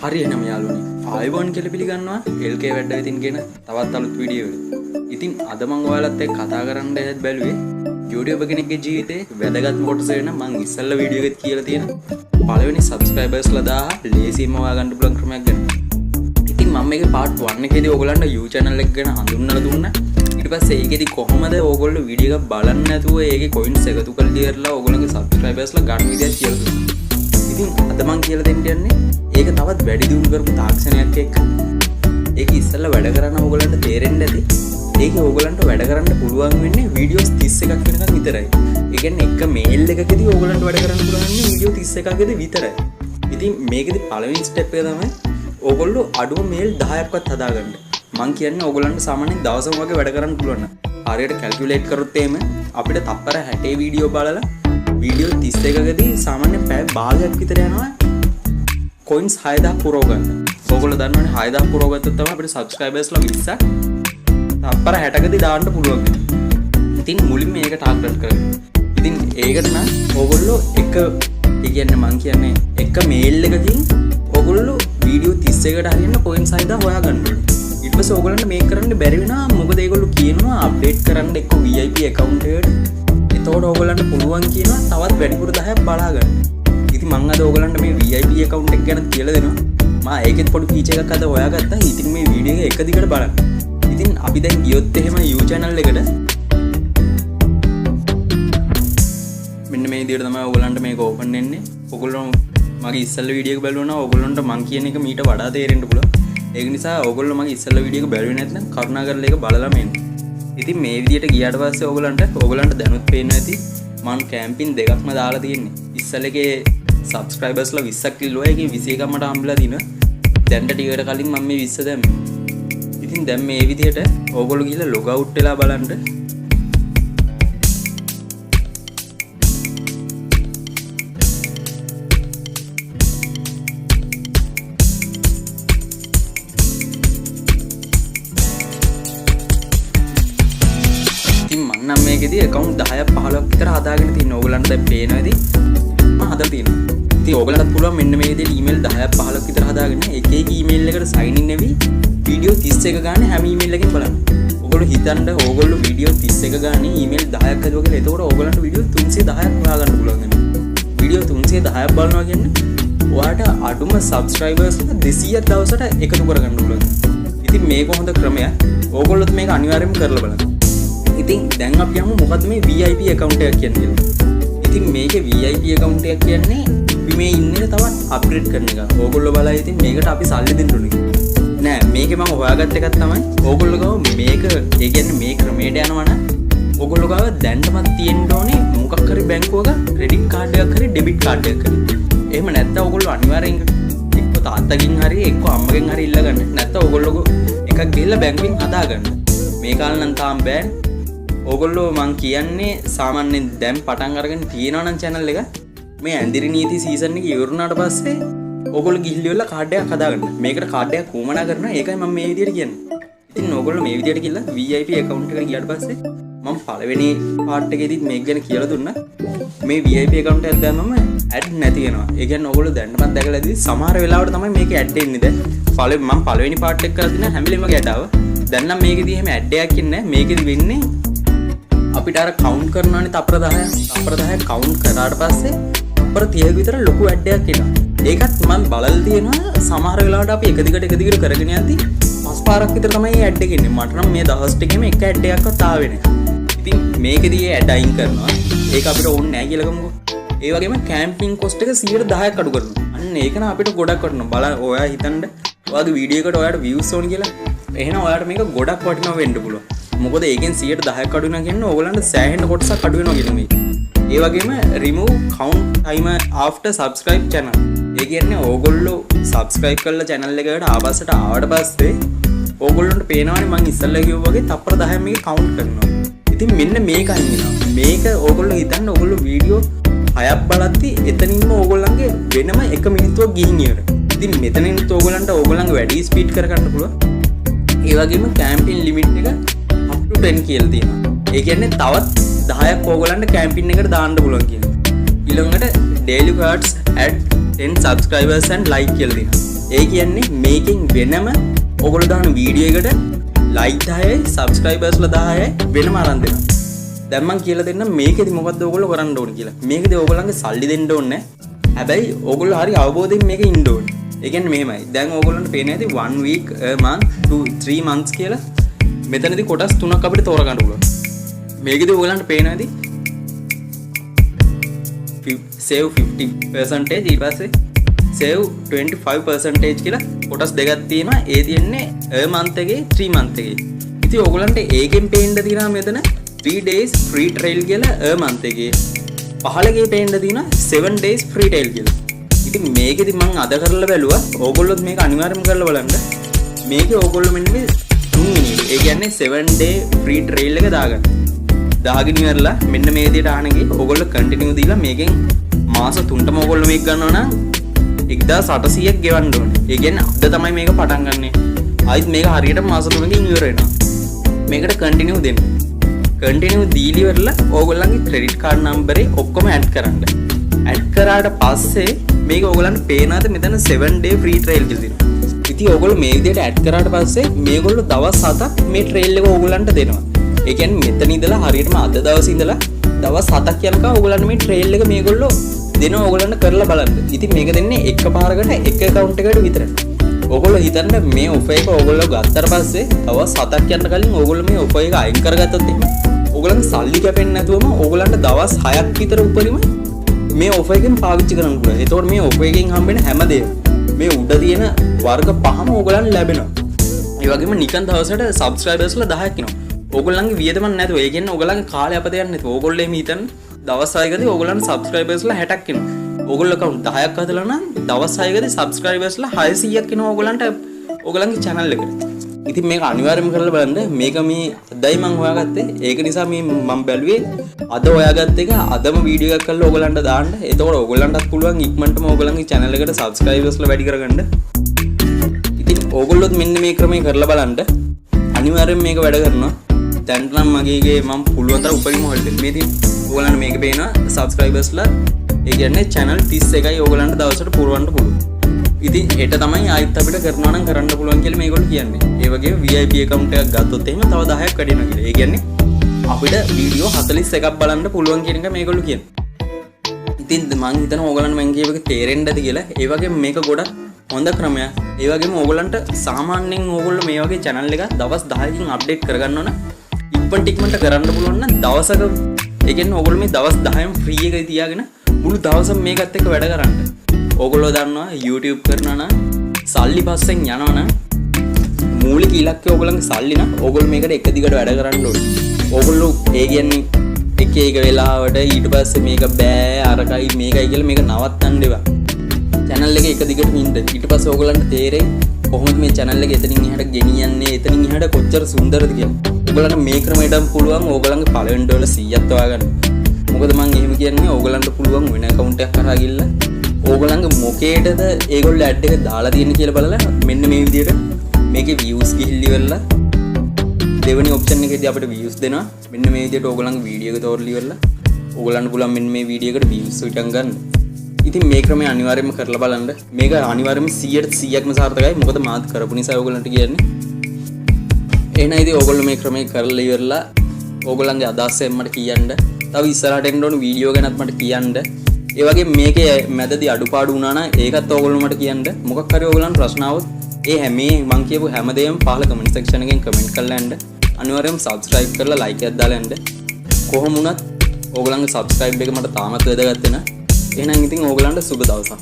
හරි එහෙනම් යාළුවනේ ආයිබෝන් කියලා පිළිගන්නවා LK වැඩ වෙතින් කියන තවත් අලුත් වීඩියෝ එකකට. ඉතින් අද මම ඔයාලත් එක්ක කතා කරන්න බැලුවේ YouTube කෙනෙක්ගේ ජීවිතේ වැදගත් කොටස වෙන මම ඉස්සෙල්ලා වීඩියෝ එකත් කියලා තියෙන පළවෙනි subscribersලා 1000 ලේසියෙන්ම හොයාගන්න පුළුවන් ක්‍රමයක් ගැන. ඉතින් මම මේකේ part 1 එකේදී ඔයගලන්ට YouTube channel එක ගැන හඳුන්වලා දුන්නා. ඊට පස්සේ ඒකෙදි කොහොමද ඕගොල්ලෝ වීඩියෝ එක බලන්නේ නැතුව ඒකේ coins එකතු කරලා ඉවරලා ඕගොල්ලෝගේ subscribersලා ගන්න විදිහට කියලා දුන්නා. ඉතින් අද මම කියලා දෙන්න යන්නේ ඒක තවත් වැඩි දියුණු කරපු තාක්ෂණයක් එක්ක. ඒක ඉස්සෙල්ලා වැඩ කරන ඕගොල්ලන්ට තේරෙන්න ඇති. ඒකේ ඕගොල්ලන්ට වැඩ කරන්න පුළුවන් වෙන්නේ වීඩියෝස් 31ක් වෙනකන් විතරයි. ඒ කියන්නේ එක මේල් එකකදී ඕගොල්ලන්ට වැඩ කරන්න පුළුවන් වීඩියෝ 31කදී විතරයි. ඉතින් මේකෙදි පළවෙනි ස්ටෙප් එක තමයි ඕගොල්ලෝ අඩුම මේල් 10ක්වත් හදාගන්න. මම කියන්නේ ඕගොල්ලන්ට සාමාන්‍යයෙන් දවසම වගේ වැඩ කරන්න පුළුවන් නම් හරියට කැල්කියුලේට් කරොත් එහෙම අපිට තප්පර 60 වීඩියෝ බලලා වීඩියෝ 31කදී සාමාන්‍ය පැය භාගයක් විතර යනවා coins 6000 පුරව ගන්න. ඕගොල්ලෝ දන්නවනේ 6000 පුරව ගත්තොත් තමයි අපිට subscribersලා 20ක් තප්පර 60කදී දාන්න පුළුවන්. ඉතින් මුලින්ම මේක ටාගට් කරගන්න. ඉතින් ඒකට නම් ඕගොල්ලෝ එක මම කියන්නේ එක මේල් එකකින් ඕගොල්ලෝ වීඩියෝ 31කට හරියන්න coins 6000 හොයාගන්න ඕනේ. ඊට පස්සේ ඕගොල්ලන්ට මේක කරන්න බැරි වෙනවා. මොකද ඒගොල්ලෝ කියනවා අප්ඩේට් කරන්න එක්ක VIP account එකට. එතකොට ඕගොල්ලන්ට පුළුවන් කියනවා තවත් වැඩිපුර 10ක් බලා ගන්න. ඉතින් මම අද ඕගොල්ලන්ට මේ VIP account එක ගැන කියලා දෙනවා. මම ඒකෙත් පොඩි ෆීචර් එකක් අද හොයාගත්තා. ඉතින් මේ වීඩියෝ එක දිගට බලන්න. ඉතින් අපි දැන් ගියොත් එහෙම YouTube channel එකට මෙන්න මේ විදිහට තමයි ඕගොල්ලන්ට මේක ඕපන් වෙන්නේ. ඕගොල්ලෝ මගේ ඉස්සෙල්ලා වීඩියෝ එක බලනවා නම් ඕගොල්ලන්ට මම කියන එක මීට වඩා තේරෙන්න පුළුවන්. ඒක නිසා ඕගොල්ලෝ මගේ ඉස්සෙල්ලා වීඩියෝ එක බැලුවේ නැත්නම් කරුණාකරලා ඒක බලලා මෙන්න. ඉතින් මේ විදිහට ගියාට පස්සේ ඕගොල්ලන්ට දැනුත් පේන්න ඇති මම කැම්පින් දෙකක්ම දාලා තියෙන්නේ. ඉස්සෙල්ලා එකේ subscribersලා 20ක් කිල්ලුවා. ඒකේ 21ක් මට හම්බෙලා දිනවා. දැන්ට ටිකට කලින් මම මේ 20 දැම්මේ. ඉතින් දැන් මේ විදිහට ඕගොල්ලෝ ගිහලා log out වෙලා බලන්න. නම් මේකෙදී account 10ක් 15ක් විතර හදාගෙන තියෙන ඕගලන්ට දැන් පේනවාද මම හදලා තියෙනවා. ඉතින් ඕගලන්ටත් පුළුවන් මෙන්න මේ විදිහට email 10ක් 15ක් විතර හදාගෙන එක එක email එකට sign in වෙවි වීඩියෝ 31 ගානේ හැම email එකකින් බලන්න. ඕගොල්ලෝ හිතන්න ඕගොල්ලෝ වීඩියෝ 31 ගානේ email 10ක් හදුවා කියලා. එතකොට ඕගලන්ට වීඩියෝ 310ක් හොයාගන්න පුළුවන් වෙනවා. වීඩියෝ 310ක් බලනවා කියන්නේ ඔයාට අඩුම subscribers 200ක් දවසට එකතු කරගන්න පුළුවන්. ඉතින් මේක හොඳ ක්‍රමයක්. ඕගොල්ලොත් මේක අනිවාර්යයෙන්ම කරලා බලන්න. ඉතින් දැන් අපි යමු මොකද්ද මේ VIP account එකක් කියන්නේ. ඉතින් මේකේ VIP account එකක් කියන්නේ අපි මේ ඉන්නේ තවත් අප්ග්‍රේඩ් කරන එක. ඕගොල්ලෝ බලලා ඉතින් මේකට අපි සල්ලි දෙන්න ඕනේ. නෑ මේකේ මම හොයාගත්ත එකක් තමයි ඕගොල්ලෝ ගාව මේක ඒ කියන්නේ මේ ක්‍රමයට යනවා නම් ඕගොල්ලෝ ගාව දැන්ටමත් තියෙන්න ඕනේ මොකක් හරි බැංකුවක ක්‍රෙඩිට් කාඩ් එකක් හරි ඩෙබිට් කාඩ් එකක් හරි. එහෙම නැත්නම් ඕගොල්ලෝ අනිවාර්යෙන් එක්ක තාත්තගෙන් හරි එක්ක අම්මගෙන් හරි ඉල්ලගන්න. නැත්නම් ඕගොල්ලෝ එකක් ගිහලා බැංකුවෙන් හදාගන්න. මේ කාලේ නම් තාම බෑ. ඕගොල්ලෝ මං කියන්නේ සාමාන්‍යයෙන් දැන් පටන් අරගෙන තියෙනවා නම් channel එක මේ ඇඳිරි නීති සීසන් එක ඉවරුනාට පස්සේ ඕගොල්ලෝ ගිහිල්ලා කාඩ් එකක් හදාගන්න. මේකට කාඩ් එකක් වුමනා කරනවා. ඒකයි මම මේ විදියට කියන්නේ. ඉතින් ඕගොල්ලෝ මේ විදියට ගිහලා VIP account එකට ගියාට පස්සේ මම පළවෙනි part එකේදීත් මේක ගැන කියලා දුන්නා. මේ VIP account එක දැම්මම ad නැති වෙනවා. ඒ කියන්නේ ඕගොල්ලෝ දැන්නවත් දැකලා ඉතින් සමහර වෙලාවට තමයි මේකේ ad එන්නේ. දැන් මම පළවෙනි part එක කරලා දිනා හැම වෙලෙම ad ආවා. දැන් නම් මේකෙදී එහෙම ad එකක් ඉන්නේ නැහැ. මේකෙදි වෙන්නේ අපිට අර කවුන්ට් කරනවානේ තප්පර 10 කවුන්ට් කරාට පස්සේ තප්පර 30ක විතර ලොකු ඇඩ් එකක් එනවා. ඒකත් මම බලලා තියෙනවා සමහර වෙලාවට අපි එක දිගට කරගෙන යද්දි පස් පාරක් විතර තමයි මේ ඇඩ් එක එන්නේ. මට නම් මේ දවස් ටිකේම එක ඇඩ් එකක්වත් ආවේ නැහැ. ඉතින් මේකෙදී ඒ ඇඩ් අයින් කරනවා. ඒක අපිට ඕනේ නැහැ කියලා ගමුකෝ. ඒ වගේම කැම්පින් කොස්ට් එක 110ක් අඩු කරනවා. අන්න ඒක නම් අපිට ගොඩක් වටිනවා. බලන්න ඔයා හිතන්න ඔයාගේ වීඩියෝ එකට ඔයාට views ඕන කියලා. එහෙනම් ඔයාට මේක ගොඩක් වටිනවා වෙන්න පුළුවන්. මොකද ඒකෙන් 10ක් අඩු වෙනවා කියන්නේ ඕගලන්ට සෑහෙන කොටසක් අඩු වෙනවා කියන මේ. ඒ වගේම remove count timer after subscribe channel. ඒ කියන්නේ ඕගොල්ලෝ subscribe කරලා channel එකකට ආපස්සට ආවට පස්සේ ඕගොල්ලන්ට පේනවානේ මම ඉස්සල්ලා කිව්වා වගේ තප්පර 10ක් මේක count කරනවා. ඉතින් මෙන්න මේක අයින්නවා. මේක ඕගොල්ලෝ හිතන්න ඕගොල්ලෝ වීඩියෝ 6ක් බලද්දි එතනින්ම ඕගොල්ලන්ගේ වෙනම 1 මිනිත්තුවක් ගිහින් ඉවර. ඉතින් මෙතනින් ඕගොල්ලන්ට ඕගොල්ලන්ගේ වැඩි ස්පීඩ් කරගන්න පුළුවන්. ඒ වගේම කැම්පින් ලිමිට් එක up to 10 කියලා තියෙනවා. ඒ කියන්නේ තවත් 10ක් ඕගොල්ලන්ට කැම්පින් එකට දාන්න පුළුවන් කියනවා. ඊළඟට daily cards add 10 subscribers and like කියලා තියෙනවා. ඒ කියන්නේ මේකෙන් වෙනම ඔයගොල්ලෝ දාන වීඩියෝ එකට ලයික් 10යි සබ්ස්ක්‍රයිබර්ස්ලා 10යි වෙනම අරන් දෙනවා. දැන් මම කියලා දෙන්නම් මේකෙදි මොකද්ද ඔයගොල්ලෝ කරන්න ඕනේ කියලා. මේකෙදි ඔයගොල්ලන්ගේ සල්ලි දෙන්න ඕනේ නැහැ. හැබැයි ඔයගොල්ලෝ හරි අවබෝධයෙන් මේක ඉන්න ඕනේ. ඒ කියන්නේ මෙහෙමයි. දැන් ඔයගොල්ලන්ට පේන්නේ නැති 1 week, a month, 2, 3 months කියලා මෙතනදී කොටස් තුනක් අපිට තෝරගන්න පුළුවන්. මේකෙදි ඔයගොල්ලන්ට පේන්නේ නැති save 50% ඊට පස්සේ save 25% කියලා කොටස් දෙකක් තියෙනවා. ඒ තියෙන්නේ a month එකේ 3 month එකේ. ඉතින් ඔයගොල්ලන්ට ඒකෙන් පේන්න තියෙනවා මෙතන 3 days free trial කියලා a month එකේ. 15 පේන්න තියෙනවා 7 days free trial කියලා. ඉතින් මේකෙදි මම අද කරලා බැලුවා. ඕගොල්ලොත් මේක අනිවාර්යයෙන්ම කරලා බලන්න. මේකේ ඕගොල්ලෝ මෙන්න මේ 3 මිනිත්. ඒ කියන්නේ 7 day free trial එක දාගන්න. දාගෙන ඉවරලා මෙන්න මේ විදිහට ආනගේ ඕගොල්ලෝ කන්ටිනියු දීලා මේකෙන් මාස 3ටම ඕගොල්ලෝ මේක ගන්නවා නම් 1800ක් ගෙවන්න ඕනේ. ඒ කියන්නේ අද තමයි මේක පටන් ගන්නෙ. ආයිත් මේක හරියට මාස 3කින් ඉවර වෙනවා. මේකට කන්ටිනියු දෙන්න. කන්ටිනියු දීලි ඉවරලා ඕගොල්ලන්ගේ ක්‍රෙඩිට් කාඩ් නම්බරේ ඔක්කොම ඇඩ් කරන්න. ඇඩ් කරාට පස්සේ මේක ඕගොල්ලන්ට පේනවාද මෙතන 7 day free trial කියලා දෙනවා. ඉතින් ඕගොල්ලෝ මේ විදිහට ඇඩ් කරාට පස්සේ මේගොල්ලෝ දවස් 7ක් මේ ට්‍රේල් එක ඕගොල්ලන්ට දෙනවා. ඒ කියන්නේ මෙතන ඉඳලා හරියටම අද දවසේ ඉඳලා දවස් 7ක් යනකම් ඕගොල්ලන්ට මේ ට්‍රේල් එක මේගොල්ලෝ දෙනවා ඕගොල්ලන්ට කරලා බලන්න. ඉතින් මේක දෙන්නේ එකපාරකට එක account එකකට විතරයි. ඕගොල්ලෝ හිතන්න මේ ඔෆර් එක ඕගොල්ලෝ ගත්තට පස්සේ දවස් 7ක් යන කලින් ඕගොල්ලෝ මේ ඔෆර් එක අයින් කරගත්තොත් එහෙම ඕගොල්ලන්ගේ සල්ලි කැපෙන්නේ නැතුවම ඕගොල්ලන්ට දවස් 6ක් විතර උඩරිම මේ ඔෆර් එකෙන් පාවිච්චි කරන්න පුළුවන්. ඒතකොට මේ ඔෆර් එකෙන් හම්බෙන හැමදේම මේ උඩ තියෙන වර්ග පහම ඕගොල්ලන්ට ලැබෙනවා. ඒ වගේම නිකන් දවසට සබ්ස්ක්‍රයිබර්ස්ලා 10ක් එනවා. ඕගොල්ලන්ගේ වියදමක් නැතුව. ඒ කියන්නේ ඕගොල්ලන්ගේ කාලය අපත යන්නේ නැතුව. ඕගොල්ලෝ මේ හිතන්න දවස් 6කදී ඕගොල්ලන්ට සබ්ස්ක්‍රයිබර්ස්ලා 60ක් එනවා. ඕගොල්ලෝ account 10ක් හදලා නම් දවස් 6කදී සබ්ස්ක්‍රයිබර්ස්ලා 600ක් එනවා ඕගොල්ලන්ට ඕගොල්ලන්ගේ channel එකට. ඉතින් මේක අනිවාර්යයෙන්ම කරලා බලන්න. මේක මේ අදයි මම හොයාගත්තේ. ඒක නිසා මේ මම බැලුවේ අද හොයාගත්ත එක අදම වීඩියෝ එකක් කරලා ඕගොල්ලන්ට දාන්න. එතකොට ඕගොල්ලන්ටත් පුළුවන් ඉක්මනටම ඕගොල්ලන්ගේ channel එකට සබ්ස්ක්‍රයිබර්ස්ලා වැඩි කරගන්න. ඉතින් ඕගොල්ලොත් මෙන්න මේ ක්‍රමය කරලා බලන්න. අනිවාර්යයෙන් මේක වැඩ කරනවා. දැන් නම් මගේගේ මම පුළුවන් තරම් උපරිම හොල්ද මේ ඉතින් ඕගොල්ලන්ට මේක පේනවා සබ්ස්ක්‍රයිබර්ස්ලා ඒ කියන්නේ channel 31යි ඕගොල්ලන්ට දවසට පුරවන්න පුළුවන්. ඉතින් හෙට තමයි ආයෙත් අපිට කරනවා නම් කරන්න පුළුවන් කියලා මේගොල්ලෝ කියන්නේ. ඒ වගේම VIP account එකක් ගත්තොත් එහෙම තව 10ක් වැඩි වෙනවා කියලා. ඒ කියන්නේ අපිට වීඩියෝ 41ක් බලන්න පුළුවන් කියන එක මේගොල්ලෝ කියන්නේ. ඉතින් මම හිතනවා ඕගොල්ලන්ට මම කියව එක තේරෙන්නද කියලා. ඒ වගේම මේක ගොඩක් හොඳ ක්‍රමයක්. ඒ වගේම ඕගොල්ලන්ට සාමාන්‍යයෙන් ඕගොල්ලෝ මේ වගේ channel එකක් දවස් 10කින් අප්ඩේට් කරගන්න ඕන. ඉක්මනට කරන්න පුළුවන් නම් දවසක ඒ කියන්නේ ඕගොල්ලෝ මේ දවස් 10න් ෆ්‍රී එකේ තියාගෙන මුළු දවසම මේකත් එක්ක වැඩ කරන්න. ඕගොල්ලෝ දන්නවා YouTube කරනවා නම් සල්ලි පස්සෙන් යනවා නම් මූලික ඉලක්කය ඕගොල්ලන්ගේ සල්ලි නම් ඕගොල්ලෝ මේකට එක දිගට වැඩ කරන්න ඕනේ. ඕගොල්ලෝ ඒ කියන්නේ එක වෙලාවට ඊට පස්සේ මේක බෑ අරකයි මේකයි කියලා මේක නවත්තන්න දෙපා. channel එක දිගටම ඉන්න. ඊට පස්සේ ඕගොල්ලන්ට තේරෙයි කොහොමද මේ channel එක එතනින් එහාට ගෙනියන්නේ එතනින් එහාට කොච්චර සුන්දරද කියලා. ඕගොල්ලන්ට මේ ක්‍රමයටම පුළුවන් ඕගොල්ලන්ගේ පළවෙනි ඩොලර් 100ක් තවා ගන්න. මොකද මම එහෙම කියන්නේ ඕගොල්ලන්ට පුළුවන් වෙන account එකක් කරා ගිහලා ඕගොල්ලන්ගේ මොකේටද ඒගොල්ලෝ ඇඩ් එක දාලා තියෙන්නේ කියලා බලලා මෙන්න මේ විදිහට මේකේ views ගිහිල්ලි වෙලා දෙවෙනි ඔප්ෂන් එකේදී අපිට views දෙනවා. මෙන්න මේ විදිහට ඕගොල්ලන්ගේ වීඩියෝ එක තෝරලා ඉවරලා ඕගොල්ලන්ට පුළුවන් මෙන්න මේ වීඩියෝ එකට views උටන් ගන්න. ඉතින් මේ ක්‍රමය අනිවාර්යයෙන්ම කරලා බලන්න. මේක අනිවාර්යයෙන්ම 100%ක්ම සාර්ථකයි. මොකද මාත් කරපු නිසා ඕගොල්ලන්ට කියන්නේ. එහෙනම් ඉතින් ඕගොල්ලෝ මේ ක්‍රමය කරලා ඉවරලා ඕගොල්ලන්ගේ අදහස් මට කියන්න. තව ඉස්සරහට එන්න ඕන වීඩියෝ ගැනත් මට කියන්න. ඒ වගේ මේකේ මැදදී අඩුපාඩු වුණා නම් ඒකත් ඕගොල්ලෝ මට කියන්න. මොකක් හරි ඕගොල්ලන්ට ප්‍රශ්න આવොත් ඒ හැමේ මං කියපු හැමදේම පහළ කමෙන්ට් සෙක්ෂන් එකෙන් කමෙන්ට් කරලා යන්න. අනිවාර්යයෙන්ම subscribe කරලා like එකක් දාලා යන්න. කොහොම වුණත් ඕගොල්ලන්ගේ subscribe එක මට තාමත් වැදගත් වෙනවා. එහෙනම් ඉතින් ඕගොල්ලන්ට සුබ දවසක්.